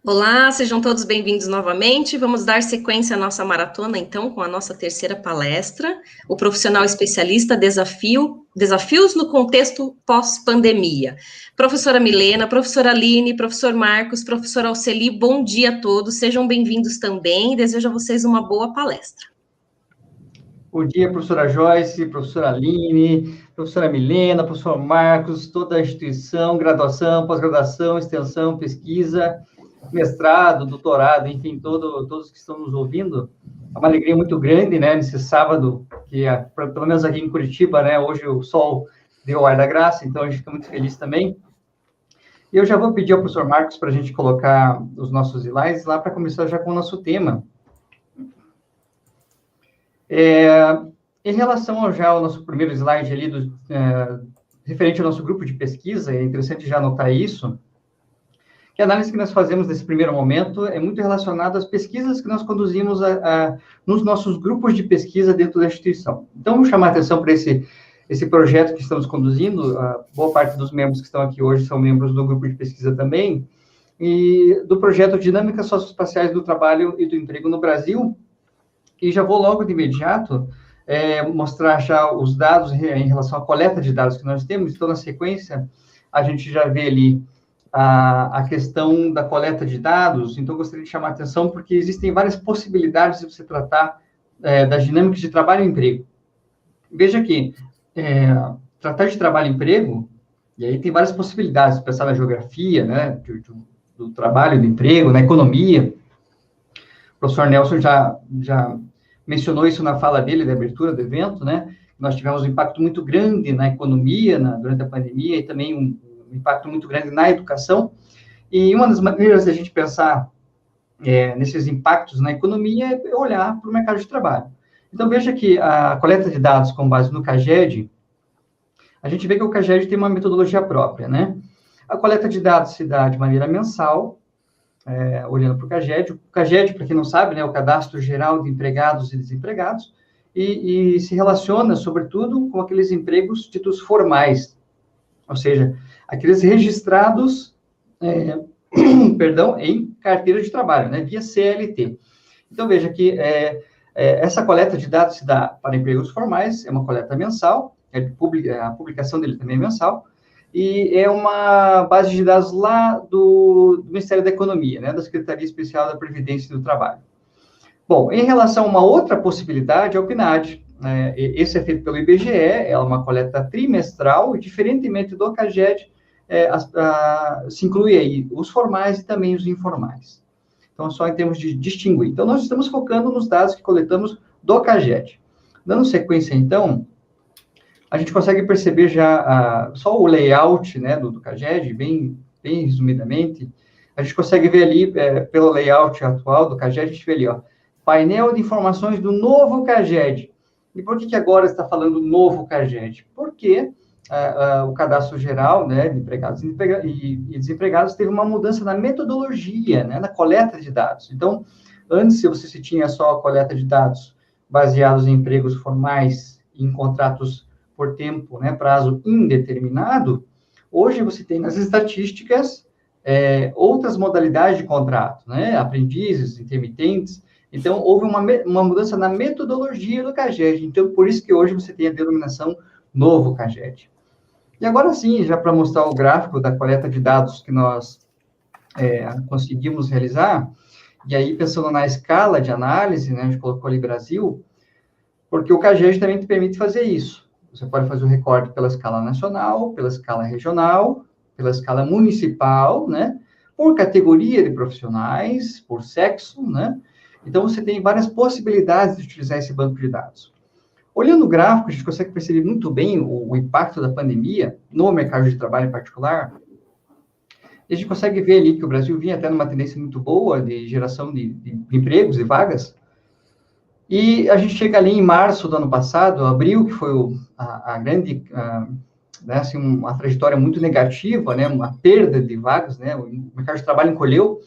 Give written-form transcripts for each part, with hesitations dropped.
Olá, sejam todos bem-vindos novamente. Vamos dar sequência à nossa maratona, então, com a nossa terceira palestra, o profissional especialista desafios no contexto pós-pandemia. Professora Milena, professora Aline, professor Marcos, professor Alceli, bom dia a todos, sejam bem-vindos também, desejo a vocês uma boa palestra. Bom dia, professora Joyce, professora Aline, professora Milena, professor Marcos, toda a instituição, graduação, pós-graduação, extensão, pesquisa, mestrado, doutorado, enfim, todos que estão nos ouvindo. É uma alegria muito grande, né, nesse sábado, que pelo menos aqui em Curitiba, né, hoje o sol deu o ar da graça, então a gente fica muito feliz também. E eu já vou pedir ao professor Marcos para a gente colocar os nossos slides lá para começar já com o nosso tema. Em relação ao nosso primeiro slide ali, referente ao nosso grupo de pesquisa, é interessante já anotar isso, que a análise que nós fazemos nesse primeiro momento é muito relacionada às pesquisas que nós conduzimos nos nossos grupos de pesquisa dentro da instituição. Então, vamos chamar a atenção para esse projeto que estamos conduzindo, boa parte dos membros que estão aqui hoje são membros do grupo de pesquisa também, e do projeto Dinâmicas Socioespaciais do Trabalho e do Emprego no Brasil, e já vou logo de imediato mostrar já os dados em relação à coleta de dados que nós temos. Então, na sequência, a gente já vê ali a questão da coleta de dados. Então, gostaria de chamar a atenção porque existem várias possibilidades de você tratar das dinâmicas de trabalho e emprego. Veja que tratar de trabalho e emprego, e aí tem várias possibilidades, pensar na geografia, né, do trabalho, do emprego, na economia. O professor Nelson já mencionou isso na fala dele, da abertura do evento, né? Nós tivemos um impacto muito grande na economia durante a pandemia e também um impacto muito grande na educação. E uma das maneiras da gente pensar nesses impactos na economia é olhar para o mercado de trabalho. Então, veja que a coleta de dados com base no CAGED, a gente vê que o CAGED tem uma metodologia própria, né? A coleta de dados se dá de maneira mensal, olhando para o CAGED. O CAGED, para quem não sabe, né, é o Cadastro Geral de Empregados e Desempregados, e se relaciona, sobretudo, com aqueles empregos ditos formais, ou seja, aqueles registrados, em carteira de trabalho, né, via CLT. Então, veja que essa coleta de dados se dá para empregos formais, é uma coleta mensal, a publicação dele também é mensal, e é uma base de dados lá do Ministério da Economia, né, da Secretaria Especial da Previdência e do Trabalho. Bom, em relação a uma outra possibilidade, é o PNAD. Esse é feito pelo IBGE, é uma coleta trimestral, e diferentemente do CAGED, se inclui aí os formais e também os informais. Então, só em termos de distinguir. Então, nós estamos focando nos dados que coletamos do CAGED. Dando sequência, então, a gente consegue perceber já só o layout, né, do CAGED, bem resumidamente. A gente consegue ver ali, pelo layout atual do CAGED, a gente vê ali, ó, painel de informações do novo CAGED. E por que agora está falando novo CAGED? Porque o Cadastro Geral, né, de Empregados e Desempregados teve uma mudança na metodologia, né, na coleta de dados. Então, antes, se você tinha só a coleta de dados baseados em empregos formais e em contratos por tempo, né, prazo indeterminado, hoje você tem nas estatísticas outras modalidades de contrato, né, aprendizes, intermitentes. Então, houve uma mudança na metodologia do CAGED. Então, por isso que hoje você tem a denominação novo CAGED. E agora sim, já para mostrar o gráfico da coleta de dados que nós conseguimos realizar, e aí pensando na escala de análise, né, a gente colocou ali Brasil, porque o CAGED também te permite fazer isso. Você pode fazer o recorte pela escala nacional, pela escala regional, pela escala municipal, né? Por categoria de profissionais, por sexo, né? Então, você tem várias possibilidades de utilizar esse banco de dados. Olhando o gráfico, a gente consegue perceber muito bem o impacto da pandemia no mercado de trabalho em particular. E a gente consegue ver ali que o Brasil vinha até numa tendência muito boa de geração de empregos e vagas. E a gente chega ali em março do ano passado, abril, que foi a grande, né, assim, uma trajetória muito negativa, né, uma perda de vagas, né, o mercado de trabalho encolheu.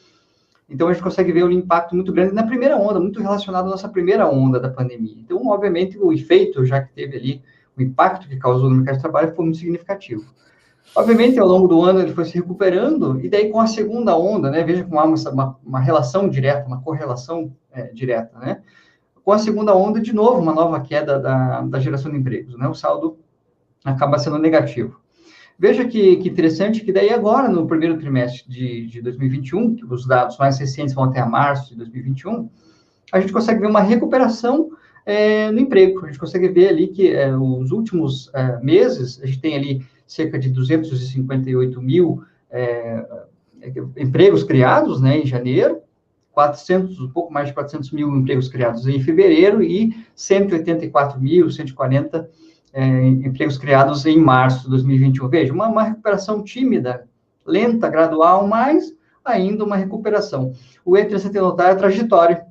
Então, a gente consegue ver um impacto muito grande na primeira onda, muito relacionado à nossa primeira onda da pandemia. Então, obviamente, o efeito, já que teve ali, o impacto que causou no mercado de trabalho foi muito significativo. Obviamente, ao longo do ano, ele foi se recuperando, e daí com a segunda onda, né, veja como há uma relação direta, uma correlação direta, né, com a segunda onda, de novo, uma nova queda da geração de empregos, né, o saldo acaba sendo negativo. Veja que interessante que daí agora, no primeiro trimestre de 2021, que os dados mais recentes vão até março de 2021, a gente consegue ver uma recuperação no emprego. A gente consegue ver ali que os últimos meses, a gente tem ali cerca de 258 mil empregos criados, né, em janeiro, um pouco mais de 400 mil empregos criados em fevereiro e 184 mil, 140 empregos criados em março de 2021. Veja, uma recuperação tímida, lenta, gradual, mas ainda uma recuperação. O interessante notar é a trajetória,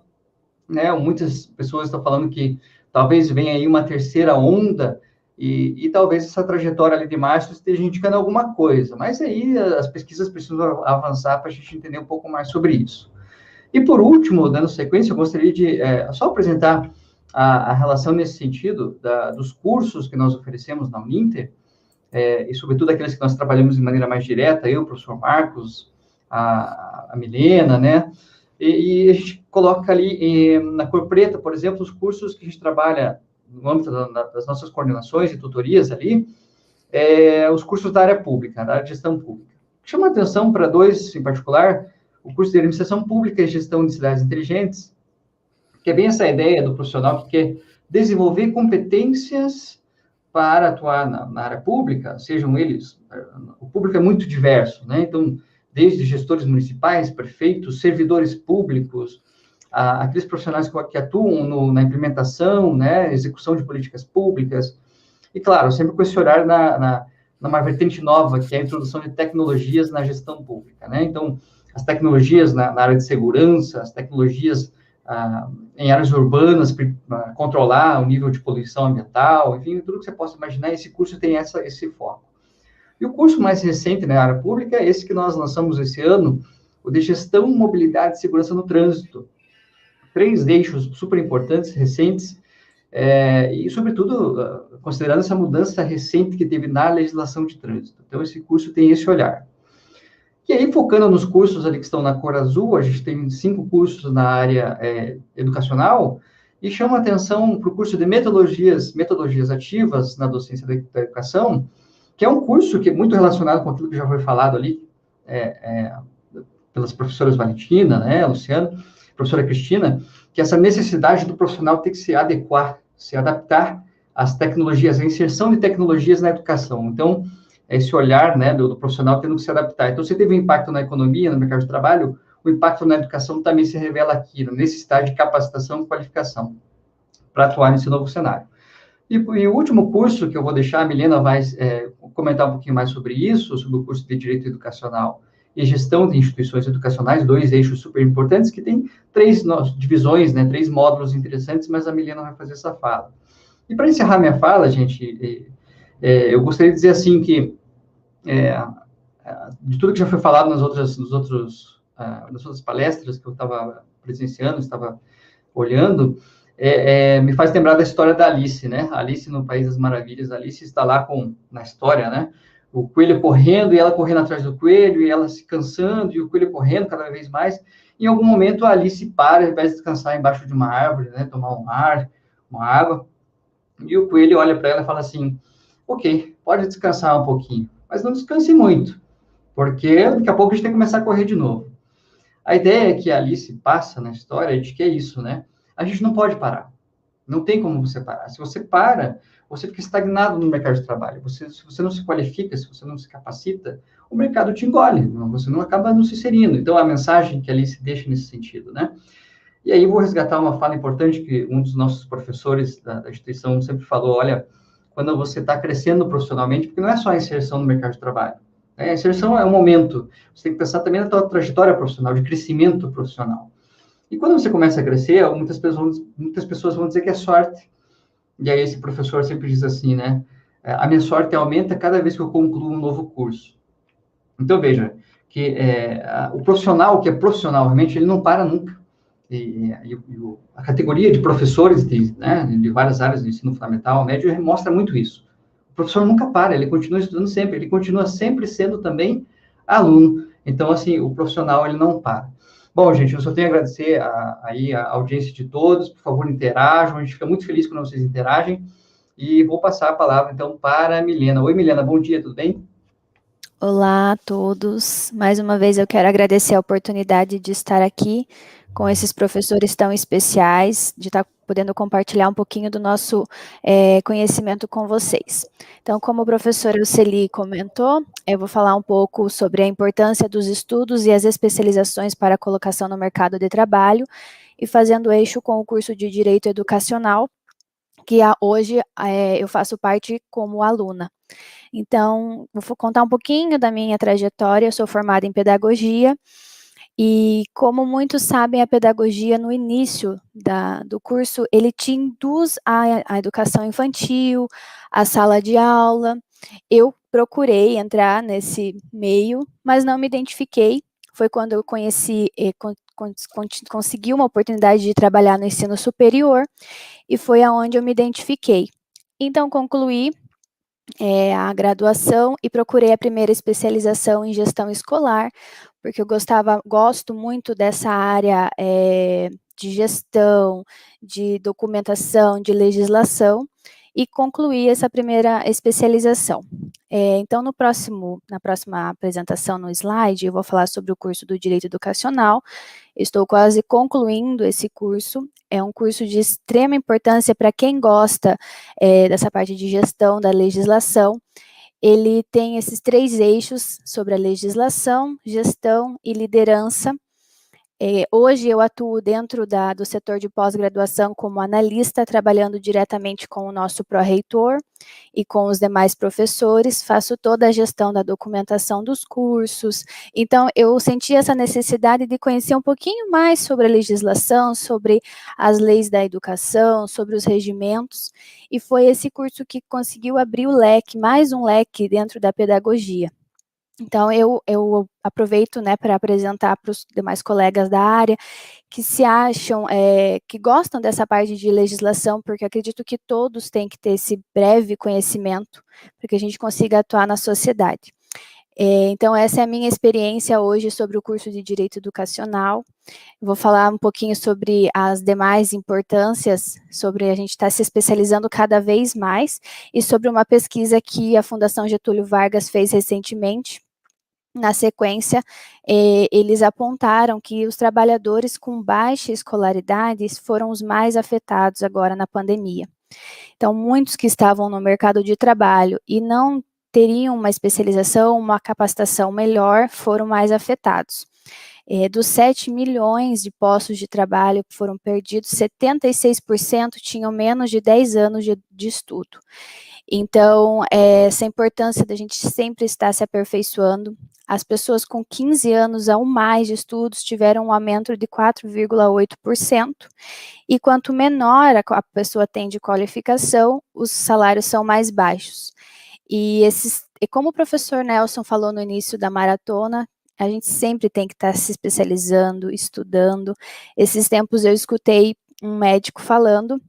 né? Muitas pessoas estão falando que talvez venha aí uma terceira onda e talvez essa trajetória ali de março esteja indicando alguma coisa, mas aí as pesquisas precisam avançar para a gente entender um pouco mais sobre isso. E por último, dando sequência, eu gostaria de só apresentar a relação nesse sentido dos cursos que nós oferecemos na Uninter, e sobretudo aqueles que nós trabalhamos de maneira mais direta, eu, o professor Marcos, a Milena, né? E a gente coloca ali na cor preta, por exemplo, os cursos que a gente trabalha no âmbito das nossas coordenações e tutorias ali, os cursos da área pública, da área de gestão pública. Chama atenção para dois em particular, o curso de Administração Pública e Gestão de Cidades Inteligentes, que é bem essa ideia do profissional que quer desenvolver competências para atuar na área pública, sejam eles, o público é muito diverso, né? Então, desde gestores municipais, prefeitos, servidores públicos, aqueles profissionais que atuam na implementação, né, execução de políticas públicas, e claro, sempre com esse olhar numa vertente nova, que é a introdução de tecnologias na gestão pública, né? Então, as tecnologias na área de segurança, as tecnologias em áreas urbanas, para controlar o nível de poluição ambiental, enfim, tudo que você possa imaginar, esse curso tem esse foco. E o curso mais recente na área pública é esse que nós lançamos esse ano, o de Gestão, Mobilidade e Segurança no Trânsito. 3 eixos super importantes, recentes, e, sobretudo, considerando essa mudança recente que teve na legislação de trânsito. Então, esse curso tem esse olhar. E aí, focando nos cursos ali que estão na cor azul, a gente tem 5 cursos na área educacional, e chama atenção para o curso de metodologias ativas na docência da educação, que é um curso que é muito relacionado com aquilo que já foi falado ali, pelas professoras Valentina, né, Luciano, professora Cristina, que essa necessidade do profissional ter que se adequar, se adaptar às tecnologias, à inserção de tecnologias na educação. Então, esse olhar, né, do profissional tendo que se adaptar. Então, se teve um impacto na economia, no mercado de trabalho, o impacto na educação também se revela aqui, na necessidade de capacitação e qualificação para atuar nesse novo cenário. E o último curso que eu vou deixar, a Milena vai comentar um pouquinho mais sobre isso, sobre o curso de Direito Educacional e Gestão de Instituições Educacionais, 2 eixos super importantes, que tem 3 divisões, né, 3 módulos interessantes, mas a Milena vai fazer essa fala. E para encerrar minha fala, gente, eu gostaria de dizer assim que, de tudo que já foi falado nas outras palestras que eu estava presenciando, estava olhando, me faz lembrar da história da Alice, né? Alice no País das Maravilhas. A Alice está lá na história, né? O coelho correndo e ela correndo atrás do coelho e ela se cansando e o coelho correndo cada vez mais. Em algum momento a Alice para, ao invés de descansar embaixo de uma árvore, né? Tomar um ar, uma água. E o coelho olha para ela e fala assim: ok, pode descansar um pouquinho, mas não descanse muito, porque daqui a pouco a gente tem que começar a correr de novo. A ideia que a Alice passa na história é de que é isso, né? A gente não pode parar. Não tem como você parar. Se você para, você fica estagnado no mercado de trabalho. Se você não se qualifica, se você não se capacita, o mercado te engole. Você não acaba não se inserindo. Então, a mensagem que a Alice deixa nesse sentido, né? E aí, vou resgatar uma fala importante que um dos nossos professores da instituição sempre falou: olha, quando você está crescendo profissionalmente, porque não é só a inserção no mercado de trabalho. A inserção é um momento. Você tem que pensar também na tua trajetória profissional, de crescimento profissional. E quando você começa a crescer, muitas pessoas vão dizer que é sorte. E aí esse professor sempre diz assim, né? A minha sorte aumenta cada vez que eu concluo um novo curso. Então, veja, que o profissional, que é profissional, realmente, ele não para nunca. A categoria de professores de várias áreas do ensino fundamental, médio, mostra muito isso. O professor nunca para, ele continua estudando sempre, ele continua sempre sendo também aluno. Então, assim, o profissional, ele não para. Bom, gente, eu só tenho a agradecer aí a audiência de todos, por favor, interajam, a gente fica muito feliz quando vocês interagem, e vou passar a palavra, então, para a Milena. Oi, Milena, bom dia, tudo bem? Olá a todos. Mais uma vez eu quero agradecer a oportunidade de estar aqui com esses professores tão especiais, de estar podendo compartilhar um pouquinho do nosso conhecimento com vocês. Então, como o professor Euceli comentou, eu vou falar um pouco sobre a importância dos estudos e as especializações para a colocação no mercado de trabalho, e fazendo eixo com o curso de Direito Educacional, que hoje eu faço parte como aluna. Então, vou contar um pouquinho da minha trajetória. Eu sou formada em pedagogia e, como muitos sabem, a pedagogia no início do curso, ele te induz à educação infantil, à sala de aula. Eu procurei entrar nesse meio, mas não me identifiquei. Foi quando eu consegui uma oportunidade de trabalhar no ensino superior, e foi aonde eu me identifiquei. Então, concluí a graduação e procurei a primeira especialização em gestão escolar, porque eu gosto muito dessa área de gestão, de documentação, de legislação, e concluí essa primeira especialização. Então, na próxima apresentação no slide, eu vou falar sobre o curso do Direito Educacional. Estou quase concluindo esse curso. É um curso de extrema importância para quem gosta dessa parte de gestão da legislação. Ele tem esses 3 eixos sobre a legislação, gestão e liderança. Hoje eu atuo dentro do setor de pós-graduação como analista, trabalhando diretamente com o nosso pró-reitor e com os demais professores, faço toda a gestão da documentação dos cursos. Então, eu senti essa necessidade de conhecer um pouquinho mais sobre a legislação, sobre as leis da educação, sobre os regimentos, e foi esse curso que conseguiu abrir o leque, mais um leque dentro da pedagogia. Então, eu aproveito, né, para apresentar para os demais colegas da área que se acham, que gostam dessa parte de legislação, porque acredito que todos têm que ter esse breve conhecimento para que a gente consiga atuar na sociedade. Então, essa é a minha experiência hoje sobre o curso de Direito Educacional. Vou falar um pouquinho sobre as demais importâncias, sobre a gente estar se especializando cada vez mais, e sobre uma pesquisa que a Fundação Getúlio Vargas fez recentemente. Na sequência, eles apontaram que os trabalhadores com baixa escolaridade foram os mais afetados agora na pandemia. Então, muitos que estavam no mercado de trabalho e não teriam uma especialização, uma capacitação melhor, foram mais afetados. Dos 7 milhões de postos de trabalho que foram perdidos, 76% tinham menos de 10 anos de estudo. Então, essa importância da gente sempre estar se aperfeiçoando. As pessoas com 15 anos ou mais de estudos tiveram um aumento de 4,8%, e quanto menor a pessoa tem de qualificação, os salários são mais baixos. E como o professor Nelson falou no início da maratona, a gente sempre tem que estar se especializando, estudando. Esses tempos eu escutei um médico falando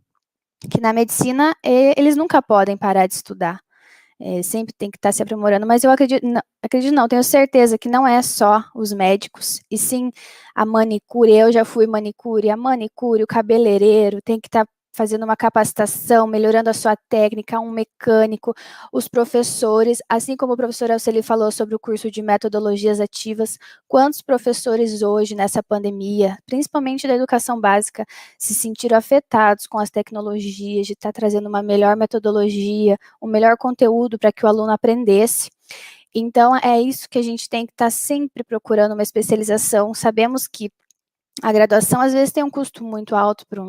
que na medicina eles nunca podem parar de estudar. Sempre tem que estar se aprimorando, mas eu não, tenho certeza que não é só os médicos, e sim a manicure. Eu já fui manicure, a manicure, o cabeleireiro tem que estar fazendo uma capacitação, melhorando a sua técnica, um mecânico, os professores, assim como o professor Euceli falou sobre o curso de metodologias ativas. Quantos professores hoje, nessa pandemia, principalmente da educação básica, se sentiram afetados com as tecnologias, de estar trazendo uma melhor metodologia, um melhor conteúdo para que o aluno aprendesse. Então, é isso que a gente tem que estar sempre procurando, uma especialização. Sabemos que a graduação, às vezes, tem um custo muito alto para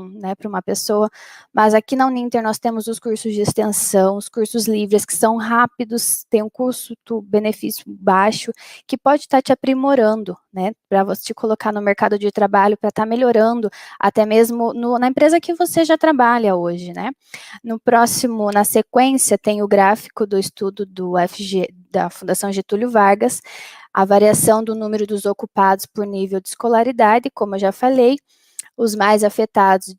uma pessoa, mas aqui na Uninter nós temos os cursos de extensão, os cursos livres, que são rápidos, tem um custo-benefício baixo, que pode estar te aprimorando, né, para você te colocar no mercado de trabalho, para estar melhorando, até mesmo na empresa que você já trabalha hoje, né. Na sequência, tem o gráfico do estudo da Fundação Getúlio Vargas, a variação do número dos ocupados por nível de escolaridade, como eu já falei, os mais afetados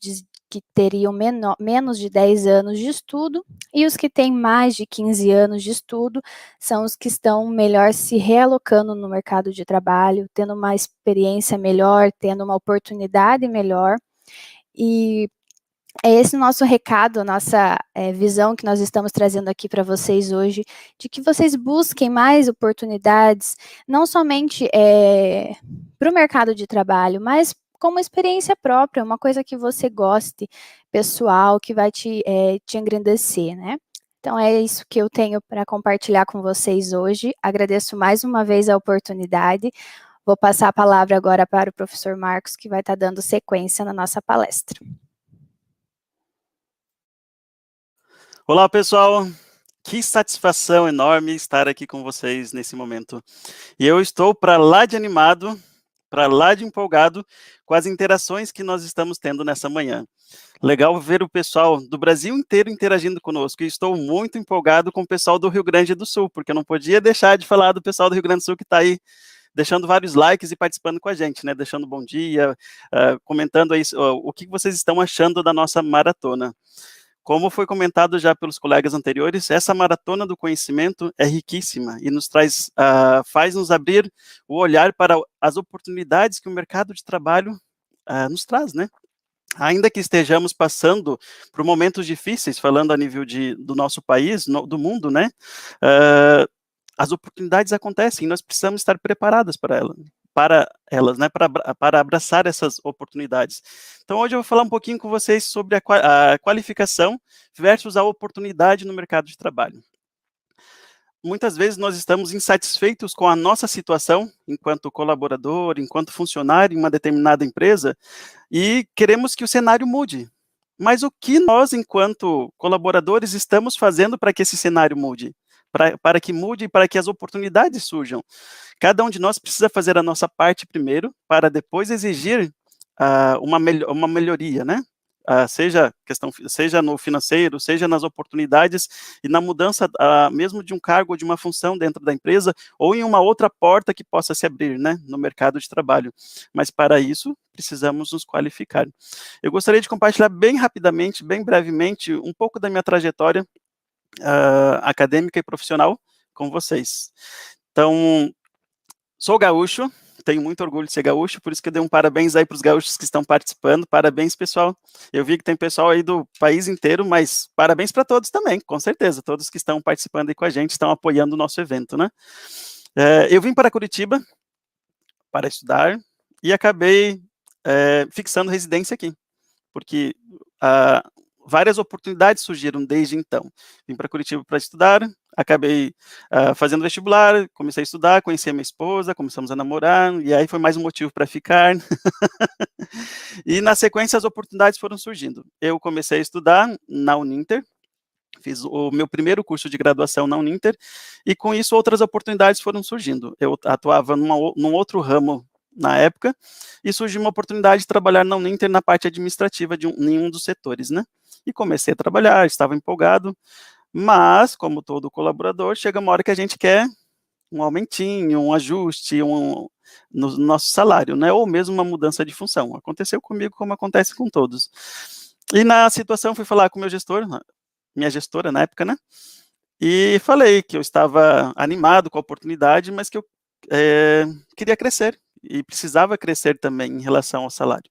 que teriam menos de 10 anos de estudo, e os que têm mais de 15 anos de estudo são os que estão melhor se realocando no mercado de trabalho, tendo uma experiência melhor, tendo uma oportunidade melhor, e é esse o nosso recado, a nossa visão que nós estamos trazendo aqui para vocês hoje, de que vocês busquem mais oportunidades, não somente para o mercado de trabalho, mas como experiência própria, uma coisa que você goste, pessoal, que vai te engrandecer, né? Então, é isso que eu tenho para compartilhar com vocês hoje. Agradeço mais uma vez a oportunidade. Vou passar a palavra agora para o professor Marcos, que vai estar dando sequência na nossa palestra. Olá, pessoal. Que satisfação enorme estar aqui com vocês nesse momento. E eu estou para lá de animado, para lá de empolgado com as interações que nós estamos tendo nessa manhã. Legal ver o pessoal do Brasil inteiro interagindo conosco. E estou muito empolgado com o pessoal do Rio Grande do Sul, porque eu não podia deixar de falar do pessoal do Rio Grande do Sul que está aí deixando vários likes e participando com a gente, né? Deixando bom dia, comentando aí o que vocês estão achando da nossa maratona. Como foi comentado já pelos colegas anteriores, essa maratona do conhecimento é riquíssima e nos traz, faz nos abrir o olhar para as oportunidades que o mercado de trabalho nos traz, né? Ainda que estejamos passando por momentos difíceis, falando a nível do nosso país, do mundo, né? As oportunidades acontecem e nós precisamos estar preparadas para elas, né, para abraçar essas oportunidades. Então, hoje eu vou falar um pouquinho com vocês sobre a qualificação versus a oportunidade no mercado de trabalho. Muitas vezes nós estamos insatisfeitos com a nossa situação, enquanto colaborador, enquanto funcionário em uma determinada empresa, e queremos que o cenário mude. Mas o que nós, enquanto colaboradores, estamos fazendo para que esse cenário mude? Para que mude e para que as oportunidades surjam. Cada um de nós precisa fazer a nossa parte primeiro, para depois exigir uma melhoria, né? Seja no financeiro, seja nas oportunidades e na mudança mesmo de um cargo ou de uma função dentro da empresa, ou em uma outra porta que possa se abrir, né, no mercado de trabalho. Mas para isso, precisamos nos qualificar. Eu gostaria de compartilhar bem rapidamente, bem brevemente, um pouco da minha trajetória acadêmica e profissional com vocês. Então, sou gaúcho, tenho muito orgulho de ser gaúcho, por isso que eu dei um parabéns aí para os gaúchos que estão participando. Parabéns, pessoal. Eu vi que tem pessoal aí do país inteiro, mas parabéns para todos também, com certeza. Todos que estão participando aí com a gente, estão apoiando o nosso evento, né? Eu vim para Curitiba para estudar e acabei fixando residência aqui, porque várias oportunidades surgiram desde então. Vim para Curitiba para estudar, acabei fazendo vestibular, comecei a estudar, conheci a minha esposa, começamos a namorar, e aí foi mais um motivo para ficar. E na sequência as oportunidades foram surgindo. Eu comecei a estudar na Uninter, fiz o meu primeiro curso de graduação na Uninter, e com isso outras oportunidades foram surgindo. Eu atuava num outro ramo na época, e surgiu uma oportunidade de trabalhar na Uninter na parte administrativa em um dos setores, né? E comecei a trabalhar, estava empolgado, mas, como todo colaborador, chega uma hora que a gente quer um aumentinho, um ajuste no nosso salário, né? Ou mesmo uma mudança de função. Aconteceu comigo como acontece com todos. E na situação fui falar com o meu gestor, minha gestora na época, né? E falei que eu estava animado com a oportunidade, mas que eu queria crescer e precisava crescer também em relação ao salário.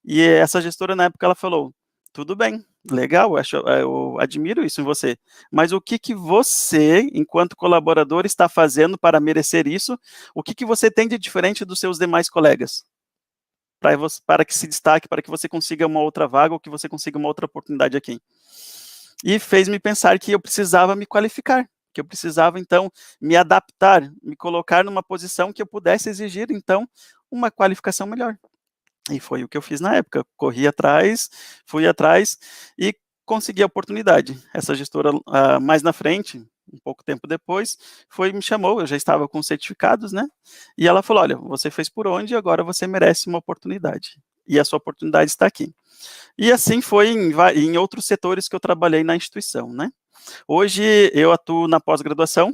E essa gestora na época ela falou: tudo bem, legal, eu admiro isso em você, mas o que você, enquanto colaborador, está fazendo para merecer isso? O que você tem de diferente dos seus demais colegas? Para que se destaque, para que você consiga uma outra vaga ou que você consiga uma outra oportunidade aqui. E fez-me pensar que eu precisava me qualificar, que eu precisava, então, me adaptar, me colocar numa posição que eu pudesse exigir, então, uma qualificação melhor. E foi o que eu fiz na época, corri atrás, fui atrás e consegui a oportunidade. Essa gestora, mais na frente, um pouco tempo depois, me chamou, eu já estava com certificados, né? E ela falou: olha, você fez por onde, agora você merece uma oportunidade. E a sua oportunidade está aqui. E assim foi em outros setores que eu trabalhei na instituição, né? Hoje eu atuo na pós-graduação,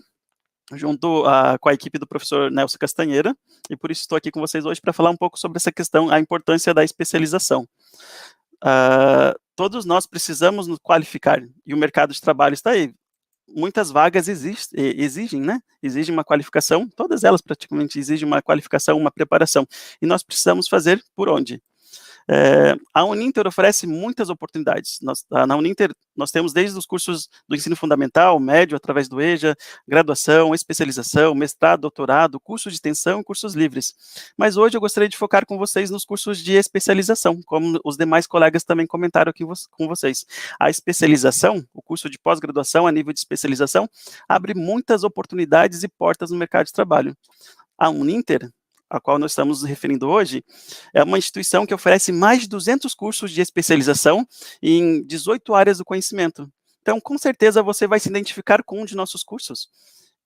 junto com a equipe do professor Nelson Castanheira, e por isso estou aqui com vocês hoje para falar um pouco sobre essa questão, a importância da especialização. todos nós precisamos nos qualificar, e o mercado de trabalho está aí. Muitas vagas exigem, né? Exigem uma qualificação, todas elas praticamente exigem uma qualificação, uma preparação, e nós precisamos fazer por onde? A Uninter oferece muitas oportunidades. Na Uninter, nós temos desde os cursos do ensino fundamental, médio, através do EJA, graduação, especialização, mestrado, doutorado, cursos de extensão e cursos livres. Mas hoje eu gostaria de focar com vocês nos cursos de especialização, como os demais colegas também comentaram aqui com vocês. A especialização, o curso de pós-graduação a nível de especialização, abre muitas oportunidades e portas no mercado de trabalho. A Uninter, a qual nós estamos nos referindo hoje, é uma instituição que oferece mais de 200 cursos de especialização em 18 áreas do conhecimento. Então, com certeza, você vai se identificar com um de nossos cursos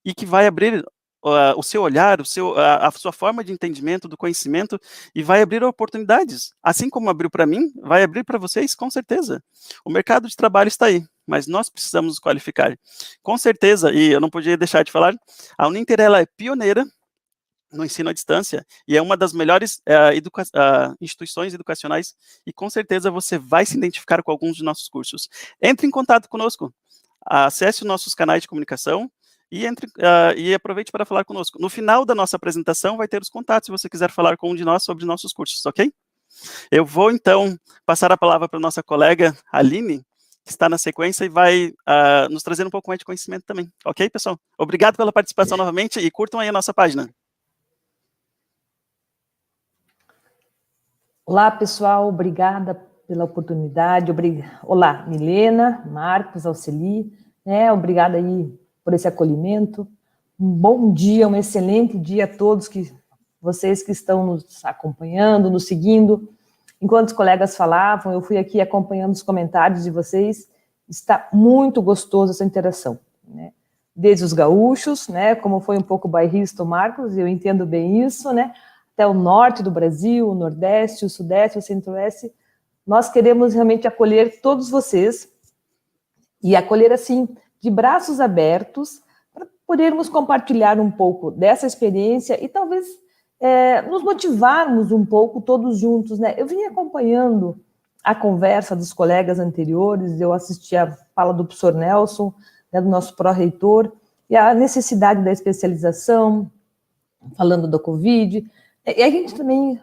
e que vai abrir o seu olhar, a sua forma de entendimento do conhecimento e vai abrir oportunidades. Assim como abriu para mim, vai abrir para vocês, com certeza. O mercado de trabalho está aí, mas nós precisamos nos qualificar. Com certeza, e eu não podia deixar de falar, a Uninter ela é pioneira no ensino à distância, e é uma das melhores instituições educacionais, e com certeza você vai se identificar com alguns de nossos cursos. Entre em contato conosco, acesse os nossos canais de comunicação, e aproveite para falar conosco. No final da nossa apresentação vai ter os contatos, se você quiser falar com um de nós sobre nossos cursos, ok? Eu vou, então, passar a palavra para a nossa colega Aline, que está na sequência e vai nos trazer um pouco mais de conhecimento também, ok, pessoal? Obrigado pela participação novamente, e curtam aí a nossa página. Olá, pessoal, obrigada pela oportunidade. Olá, Milena, Marcos, Alceli, obrigada aí por esse acolhimento. Um bom dia, um excelente dia a todos vocês que estão nos acompanhando, nos seguindo. Enquanto os colegas falavam, eu fui aqui acompanhando os comentários de vocês. Está muito gostoso essa interação, né? Desde os gaúchos, né, como foi um pouco bairrista o Marcos, eu entendo bem isso, né? Até o norte do Brasil, o nordeste, o sudeste, o centro-oeste, nós queremos realmente acolher todos vocês e acolher, assim, de braços abertos, para podermos compartilhar um pouco dessa experiência e talvez nos motivarmos um pouco todos juntos, né? Eu vim acompanhando a conversa dos colegas anteriores, eu assisti a fala do professor Nelson, né, do nosso pró-reitor, e a necessidade da especialização, falando do Covid. E a gente também,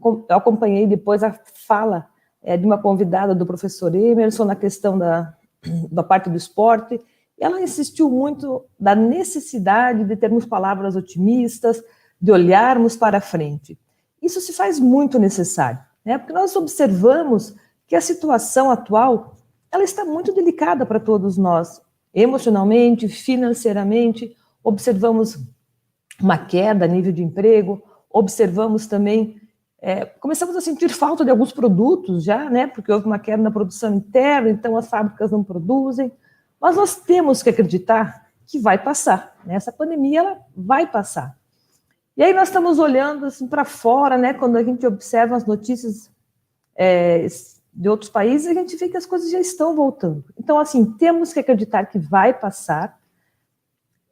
eu acompanhei depois a fala de uma convidada do professor Emerson na questão da parte do esporte. Ela insistiu muito da necessidade de termos palavras otimistas, de olharmos para frente. Isso se faz muito necessário, né? Porque nós observamos que a situação atual ela está muito delicada para todos nós, emocionalmente, financeiramente. Observamos uma queda a nível de emprego, observamos também, começamos a sentir falta de alguns produtos já, né, porque houve uma queda na produção interna, então as fábricas não produzem, mas nós temos que acreditar que vai passar, né, essa pandemia ela vai passar. E aí nós estamos olhando assim, para fora, né, quando a gente observa as notícias de outros países, a gente vê que as coisas já estão voltando. Então, assim, temos que acreditar que vai passar,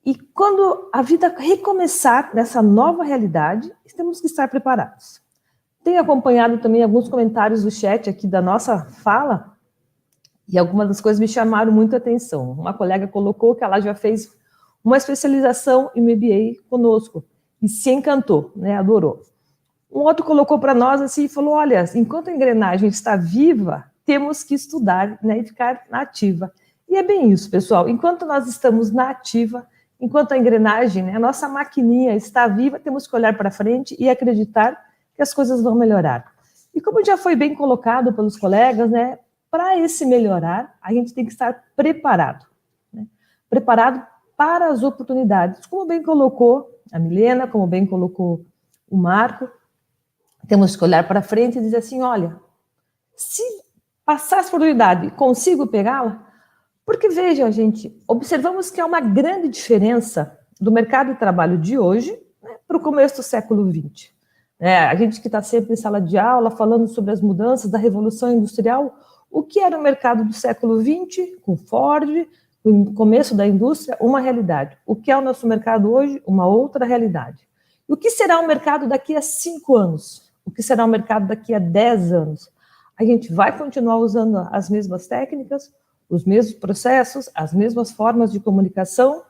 e quando a vida recomeçar nessa nova realidade, temos que estar preparados. Tenho acompanhado também alguns comentários do chat aqui da nossa fala, e algumas das coisas me chamaram muito a atenção. Uma colega colocou que ela já fez uma especialização em MBA conosco, e se encantou, né, adorou. Um outro colocou para nós assim, e falou, olha, enquanto a engrenagem está viva, temos que estudar, né, e ficar na ativa. E é bem isso, pessoal, enquanto nós estamos na ativa, enquanto a engrenagem, né, a nossa maquininha está viva, temos que olhar para frente e acreditar que as coisas vão melhorar. E como já foi bem colocado pelos colegas, né, para esse melhorar, a gente tem que estar preparado, né, preparado para as oportunidades. Como bem colocou a Milena, como bem colocou o Marco, temos que olhar para frente e dizer assim, olha, se passar essa oportunidade, consigo pegá-la? Porque, veja, gente, observamos que há uma grande diferença do mercado de trabalho de hoje, né, para o começo do século XX. A gente que está sempre em sala de aula, falando sobre as mudanças da Revolução Industrial, o que era o mercado do século XX, com Ford, no começo da indústria, uma realidade. O que é o nosso mercado hoje, uma outra realidade. E o que será o mercado daqui a 5 anos? O que será o mercado daqui a 10 anos? A gente vai continuar usando as mesmas técnicas, os mesmos processos, as mesmas formas de comunicação?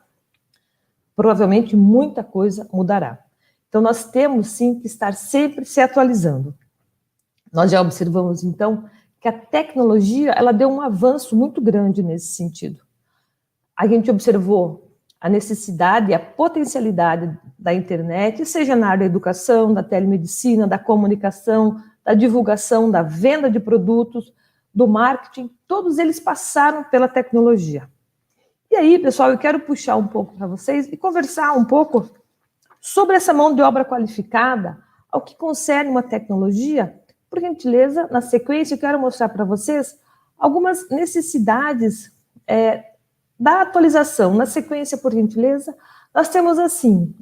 Provavelmente muita coisa mudará. Então, nós temos, sim, que estar sempre se atualizando. Nós já observamos, então, que a tecnologia ela deu um avanço muito grande nesse sentido. A gente observou a necessidade e a potencialidade da internet, seja na área da educação, da telemedicina, da comunicação, da divulgação, da venda de produtos, do marketing, todos eles passaram pela tecnologia. E aí, pessoal, eu quero puxar um pouco para vocês e conversar um pouco sobre essa mão de obra qualificada, ao que concerne uma tecnologia. Por gentileza, na sequência, eu quero mostrar para vocês algumas necessidades da atualização. Na sequência, por gentileza, nós temos assim,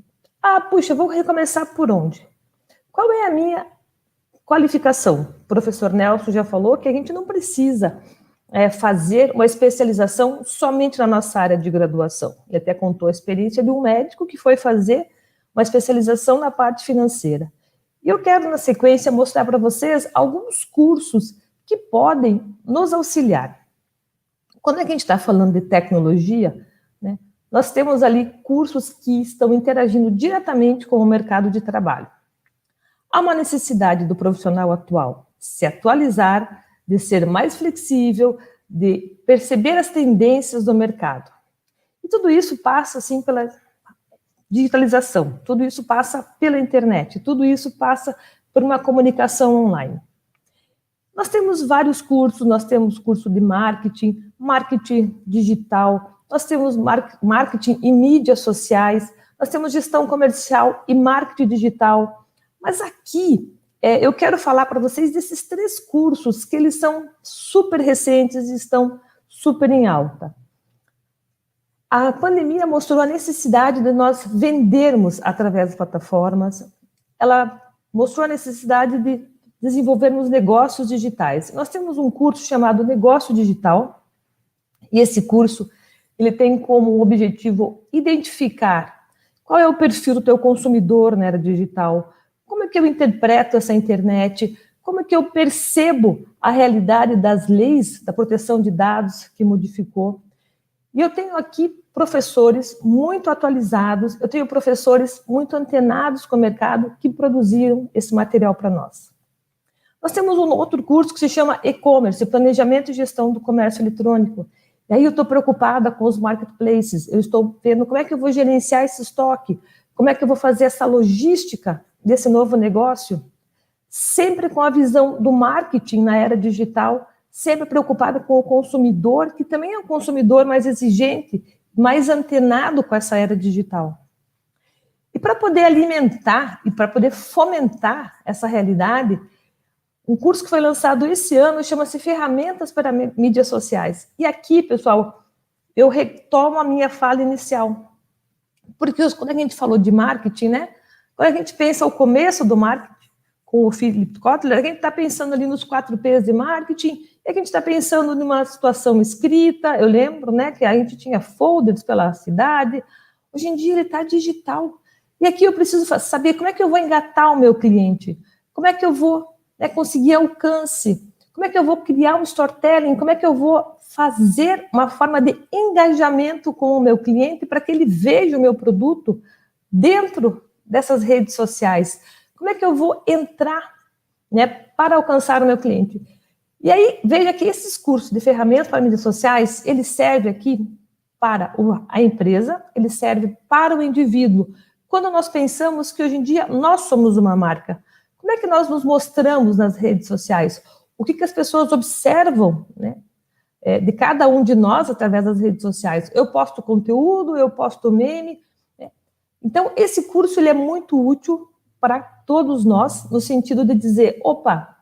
puxa, vou recomeçar por onde? Qual é a minha qualificação? O professor Nelson já falou que a gente não precisa fazer uma especialização somente na nossa área de graduação. Ele até contou a experiência de um médico que foi fazer uma especialização na parte financeira. E eu quero, na sequência, mostrar para vocês alguns cursos que podem nos auxiliar. Quando a gente está falando de tecnologia, né, nós temos ali cursos que estão interagindo diretamente com o mercado de trabalho. Há uma necessidade do profissional atual se atualizar, de ser mais flexível, de perceber as tendências do mercado. E tudo isso passa, assim, pela digitalização, tudo isso passa pela internet, tudo isso passa por uma comunicação online. Nós temos vários cursos, nós temos curso de marketing, marketing digital, nós temos marketing e mídias sociais, nós temos gestão comercial e marketing digital. Mas aqui eu quero falar para vocês desses 3 cursos que eles são super recentes e estão super em alta. A pandemia mostrou a necessidade de nós vendermos através das plataformas, ela mostrou a necessidade de desenvolvermos negócios digitais. Nós temos um curso chamado Negócio Digital, e esse curso ele tem como objetivo identificar qual é o perfil do teu consumidor na era digital, como é que eu interpreto essa internet, como é que eu percebo a realidade das leis da proteção de dados que modificou. E eu tenho aqui professores muito atualizados, eu tenho professores muito antenados com o mercado que produziram esse material para nós. Nós temos um outro curso que se chama E-Commerce, Planejamento e Gestão do Comércio Eletrônico. E aí eu estou preocupada com os marketplaces, eu estou vendo como é que eu vou gerenciar esse estoque, como é que eu vou fazer essa logística desse novo negócio, sempre com a visão do marketing na era digital, sempre preocupada com o consumidor, que também é um consumidor mais exigente, mais antenado com essa era digital. E para poder alimentar e para poder fomentar essa realidade, um curso que foi lançado esse ano chama-se Ferramentas para Mídias Sociais. E aqui, pessoal, eu retomo a minha fala inicial. Porque quando a gente falou de marketing, né? Quando a gente pensa o começo do marketing, com o Philip Kotler, a gente está pensando ali nos 4 P's de marketing, e a gente está pensando numa situação escrita, eu lembro, né, que a gente tinha folders pela cidade, hoje em dia ele está digital. E aqui eu preciso saber como é que eu vou engatar o meu cliente, como é que eu vou conseguir alcance, como é que eu vou criar um storytelling, como é que eu vou fazer uma forma de engajamento com o meu cliente para que ele veja o meu produto dentro dessas redes sociais. Como é que eu vou entrar, né, para alcançar o meu cliente? E aí, veja que esses cursos de ferramentas para mídias sociais, ele serve aqui para a empresa, ele serve para o indivíduo. Quando nós pensamos que hoje em dia nós somos uma marca, como é que nós nos mostramos nas redes sociais? O que as pessoas observam, né, de cada um de nós através das redes sociais? Eu posto conteúdo, eu posto meme. Né? Então, esse curso ele é muito útil para todos nós, no sentido de dizer, opa,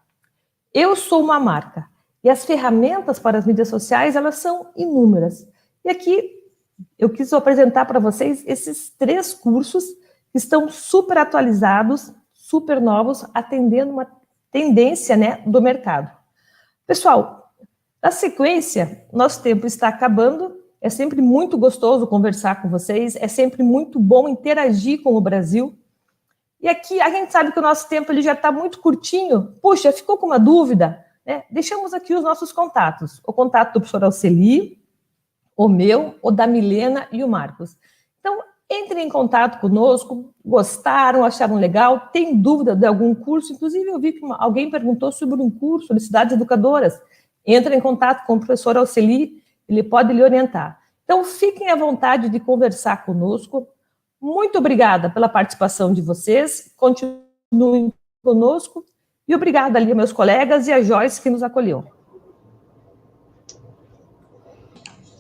eu sou uma marca. E as ferramentas para as mídias sociais, elas são inúmeras. E aqui, eu quis apresentar para vocês esses 3 cursos que estão super atualizados, super novos, atendendo uma tendência, né, do mercado. Pessoal, na sequência, nosso tempo está acabando, é sempre muito gostoso conversar com vocês, é sempre muito bom interagir com o Brasil. E aqui a gente sabe que o nosso tempo ele já está muito curtinho. Puxa, ficou com uma dúvida? né? Deixamos aqui os nossos contatos, o contato do professor Alceli, o meu, o da Milena e o Marcos. Então, entrem em contato conosco, gostaram, acharam legal, tem dúvida de algum curso, inclusive eu vi que alguém perguntou sobre um curso de cidades educadoras. Entre em contato com o professor Alceli, ele pode lhe orientar. Então, fiquem à vontade de conversar conosco. Muito obrigada pela participação de vocês, continuem conosco, e obrigada ali aos meus colegas e a Joyce que nos acolheu.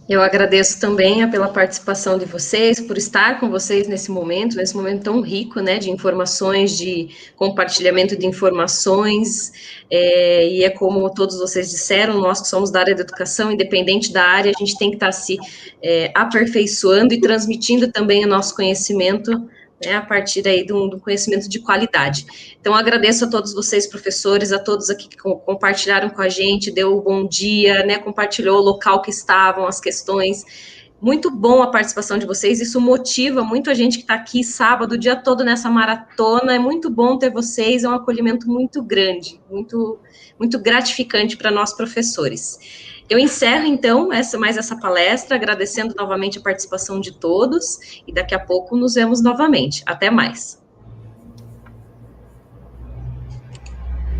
Eu agradeço também pela participação de vocês, por estar com vocês nesse momento tão rico, né, de informações, de compartilhamento de informações, e é como todos vocês disseram, nós que somos da área da educação, independente da área, a gente tem que estar se aperfeiçoando e transmitindo também o nosso conhecimento, né, a partir aí do conhecimento de qualidade. Então, agradeço a todos vocês, professores, a todos aqui que compartilharam com a gente, deu um bom dia, né, compartilhou o local que estavam, as questões. Muito bom a participação de vocês, isso motiva muito a gente que está aqui sábado, o dia todo nessa maratona, é muito bom ter vocês, é um acolhimento muito grande, muito, muito gratificante para nós, professores. Eu encerro, então, mais essa palestra, agradecendo novamente a participação de todos, e daqui a pouco nos vemos novamente. Até mais.